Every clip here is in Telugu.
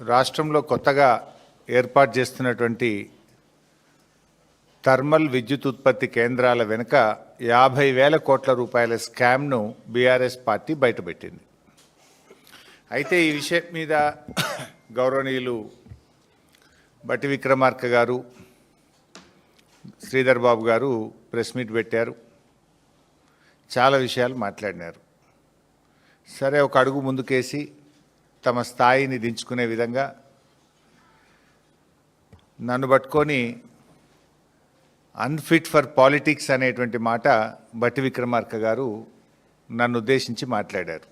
రాష్ట్రంలో కొత్తగా ఏర్పాటు చేస్తున్నటువంటి థర్మల్ విద్యుత్ ఉత్పత్తి కేంద్రాల వెనుక 50,000 కోట్ల రూపాయల స్కామ్ను బీఆర్ఎస్ పార్టీ బయటపెట్టింది. అయితే ఈ విషయం మీద గౌరవనీయులు బట్టి విక్రమార్క గారు, శ్రీధర్ బాబు గారు ప్రెస్ మీట్ పెట్టారు. చాలా విషయాలు మాట్లాడినారు. సరే, ఒక అడుగు ముందుకేసి తమ స్థాయిని దించుకునే విధంగా నన్ను పట్టుకొని అన్ఫిట్ ఫర్ పాలిటిక్స్ అనేటువంటి మాట బట్టి విక్రమార్క గారు నన్ను ఉద్దేశించి మాట్లాడారు.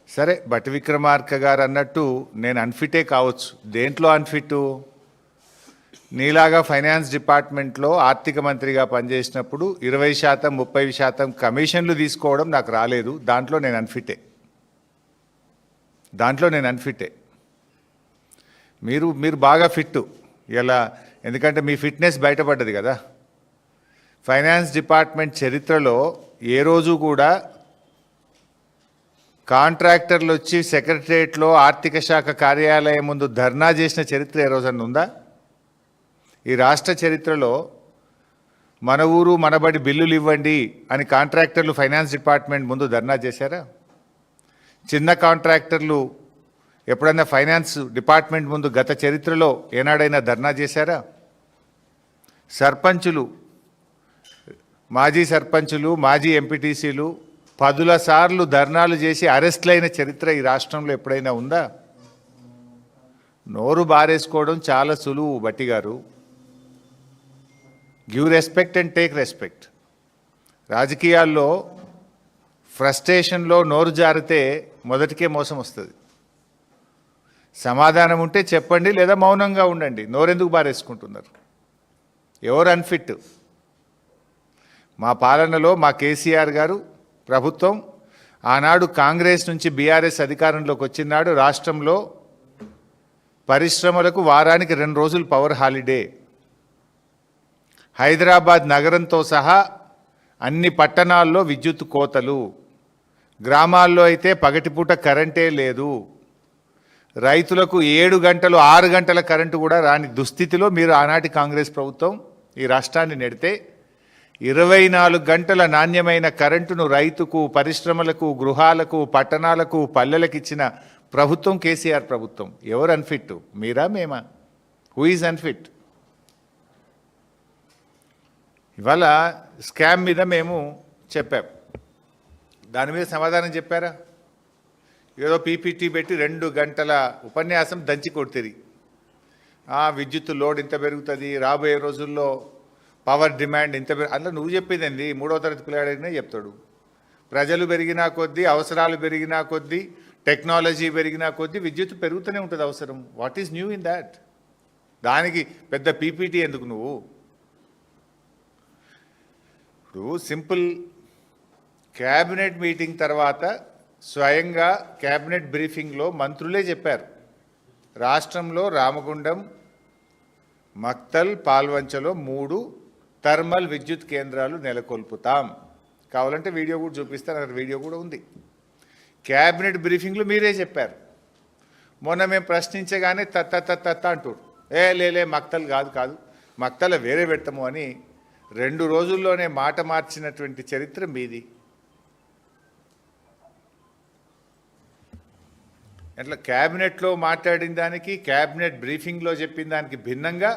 సరే, బట్టి విక్రమార్క గారు అన్నట్టు నేను అన్ఫిటే కావచ్చు. దేంట్లో అన్ఫిట్? నీలాగా ఫైనాన్స్ డిపార్ట్మెంట్లో ఆర్థిక మంత్రిగా పనిచేసినప్పుడు 20%, 30% కమిషన్లు తీసుకోవడం నాకు రాలేదు. దాంట్లో నేను అన్ఫిట్టే. మీరు బాగా ఫిట్టు ఇలా, ఎందుకంటే మీ ఫిట్నెస్ బయటపడ్డది కదా. ఫైనాన్స్ డిపార్ట్మెంట్ చరిత్రలో ఏ రోజు కూడా కాంట్రాక్టర్లు వచ్చి సెక్రటరియట్లో ఆర్థిక శాఖ కార్యాలయం ముందు ధర్నా చేసిన చరిత్ర ఏ రోజన్నా ఉందా? ఈ రాష్ట్ర చరిత్రలో మన ఊరు మనబడి బిల్లులు ఇవ్వండి అని కాంట్రాక్టర్లు ఫైనాన్స్ డిపార్ట్మెంట్ ముందు ధర్నా చేశారా? చిన్న కాంట్రాక్టర్లు ఎప్పుడైనా ఫైనాన్స్ డిపార్ట్మెంట్ ముందు గత చరిత్రలో ఏనాడైనా ధర్నా చేశారా? సర్పంచులు, మాజీ సర్పంచులు, మాజీ ఎంపీటీసీలు 10 సార్లు ధర్నాలు చేసి అరెస్టులైన చరిత్ర ఈ రాష్ట్రంలో ఎప్పుడైనా ఉందా? నోరు బారేసుకోవడం చాలా సులువు బట్టి గారు. Give respect and take respect. రాజకీయాల్లో ఫ్రస్ట్రేషన్లో నోరు జారితే మొదటికే మోసం వస్తుంది. సమాధానం ఉంటే చెప్పండి, లేదా మౌనంగా ఉండండి. నోరెందుకు బారేసుకుంటున్నారు? ఎవరు అన్ఫిట్? మా పాలనలో మా కేసీఆర్ గారు ప్రభుత్వం ఆనాడు కాంగ్రెస్ నుంచి బీఆర్ఎస్ అధికారంలోకి వచ్చినాడు. రాష్ట్రంలో పరిశ్రమలకు వారానికి 2 రోజులు పవర్ హాలిడే. హైదరాబాద్ నగరంతో సహా అన్ని పట్టణాల్లో విద్యుత్ కోతలు. గ్రామాల్లో అయితే పగటిపూట కరెంటే లేదు. రైతులకు 7 గంటలు 6 గంటల కరెంటు కూడా రాని దుస్థితిలో మీరు ఆనాటి కాంగ్రెస్ ప్రభుత్వం ఈ రాష్ట్రాన్ని నెడితే 24 గంటల నాణ్యమైన కరెంటును రైతుకు, పరిశ్రమలకు, గృహాలకు, పట్టణాలకు, పల్లెలకు ఇచ్చిన ప్రభుత్వం కేసీఆర్ ప్రభుత్వం. ఎవరు అన్ఫిట్? మీరా, మేమా? Who is unfit? ఇవాళ స్కామ్ మీద మేము చెప్పాం. దాని మీద సమాధానం చెప్పారా? ఏదో పీపీటీ పెట్టి 2 గంటల ఉపన్యాసం దంచి కొడుతుంది. విద్యుత్ లోడ్ ఇంత పెరుగుతుంది, రాబోయే రోజుల్లో పవర్ డిమాండ్ ఇంత అందులో నువ్వు చెప్పేదండి 3వ తరగతి పిల్లాడినే చెప్తాడు. ప్రజలు పెరిగినా కొద్దీ, అవసరాలు పెరిగినా కొద్దీ, టెక్నాలజీ పెరిగినా కొద్దీ విద్యుత్ పెరుగుతూనే ఉంటుంది అవసరం. What is new in that? దానికి పెద్ద పీపీటీ ఎందుకు నువ్వు? ఇప్పుడు సింపుల్ క్యాబినెట్ మీటింగ్ తర్వాత స్వయంగా క్యాబినెట్ బ్రీఫింగ్లో మంత్రులే చెప్పారు, రాష్ట్రంలో రామగుండం, మక్తల్, పాల్వంచలో 3 థర్మల్ విద్యుత్ కేంద్రాలు నెలకొల్పుతాం. కావాలంటే వీడియో కూడా చూపిస్తాను, అక్కడ వీడియో కూడా ఉంది. క్యాబినెట్ బ్రీఫింగ్లో మీరే చెప్పారు. మొన్న మేము ప్రశ్నించగానే తత్త అంటారు. లే మక్తల్ కాదు మక్తల వేరే పెడతాము అని 2 రోజుల్లోనే మాట మార్చినటువంటి చరిత్ర మీది. అట్లా క్యాబినెట్లో మాట్లాడిన దానికి, క్యాబినెట్ బ్రీఫింగ్లో చెప్పిన దానికి భిన్నంగా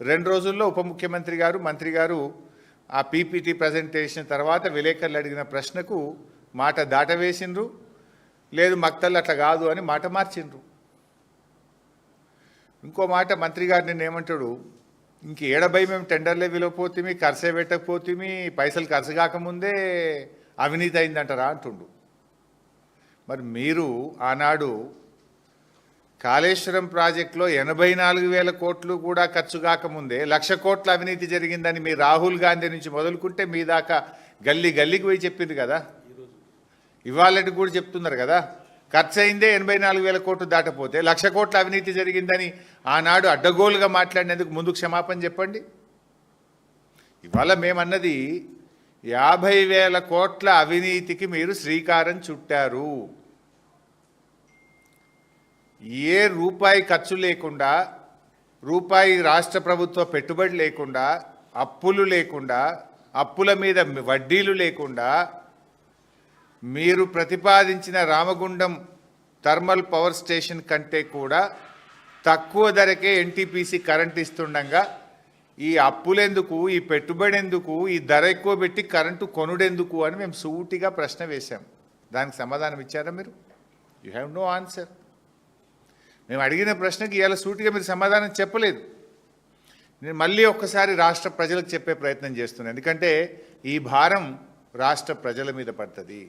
2 రోజుల్లో ఉప ముఖ్యమంత్రి గారు, మంత్రి గారు ఆ పీపీటీ ప్రజెంటేషన్ తర్వాత విలేకరులు అడిగిన ప్రశ్నకు మాట దాటవేసిండ్రు. లేదు మక్తల్ అట్లా కాదు అని మాట మార్చిండ్రు. ఇంకో మాట మంత్రి గారు నిన్న ఏమంటాడు, ఇంక ఏడబై మేము టెండర్లే విలువపోతుంది, ఖర్చే పెట్టకపోతుంది, పైసలు ఖర్చు కాకముందే అవినీతి అయిందంటారా అంటుండు. మరి మీరు ఆనాడు కాళేశ్వరం ప్రాజెక్టులో 84,000 కోట్లు కూడా ఖర్చు కాకముందే 1,00,000 కోట్ల అవినీతి జరిగిందని మీ రాహుల్ గాంధీ నుంచి మొదలుకుంటే మీ దాకా గల్లీకి పోయి చెప్పింది కదా. ఇవాళకి కూడా చెప్తున్నారు కదా, ఖర్చు అయిందే 84,000 కోట్లు దాటపోతే 1,00,000 కోట్ల అవినీతి జరిగిందని ఆనాడు అడ్డగోలుగా మాట్లాడినందుకు ముందు క్షమాపణ చెప్పండి. ఇవాళ మేమన్నది 50,000 కోట్ల అవినీతికి మీరు శ్రీకారం చుట్టారు. ఏ రూపాయి ఖర్చు లేకుండా, రూపాయి రాష్ట్ర ప్రభుత్వ పెట్టుబడి లేకుండా, అప్పులు లేకుండా, అప్పుల మీద వడ్డీలు లేకుండా మీరు ప్రతిపాదించిన రామగుండం థర్మల్ పవర్ స్టేషన్ కంటే కూడా తక్కువ ధరకే ఎన్టీపీసీ కరెంట్ ఇస్తుండగా ఈ అప్పులెందుకు, ఈ పెట్టుబడి ఎందుకు, ఈ ధర ఎక్కువ పెట్టి కరెంటు కొనుడెందుకు అని మేము సూటిగా ప్రశ్న వేశాం. దానికి సమాధానం ఇచ్చారా మీరు? You have no answer. మేము అడిగిన ప్రశ్నకి ఇవాళ సూటిగా మీరు సమాధానం చెప్పలేదు. నేను మళ్ళీ ఒక్కసారి రాష్ట్ర ప్రజలకు చెప్పే ప్రయత్నం చేస్తున్నాను, ఎందుకంటే ఈ భారం రాష్ట్ర ప్రజల మీద పడుతుంది.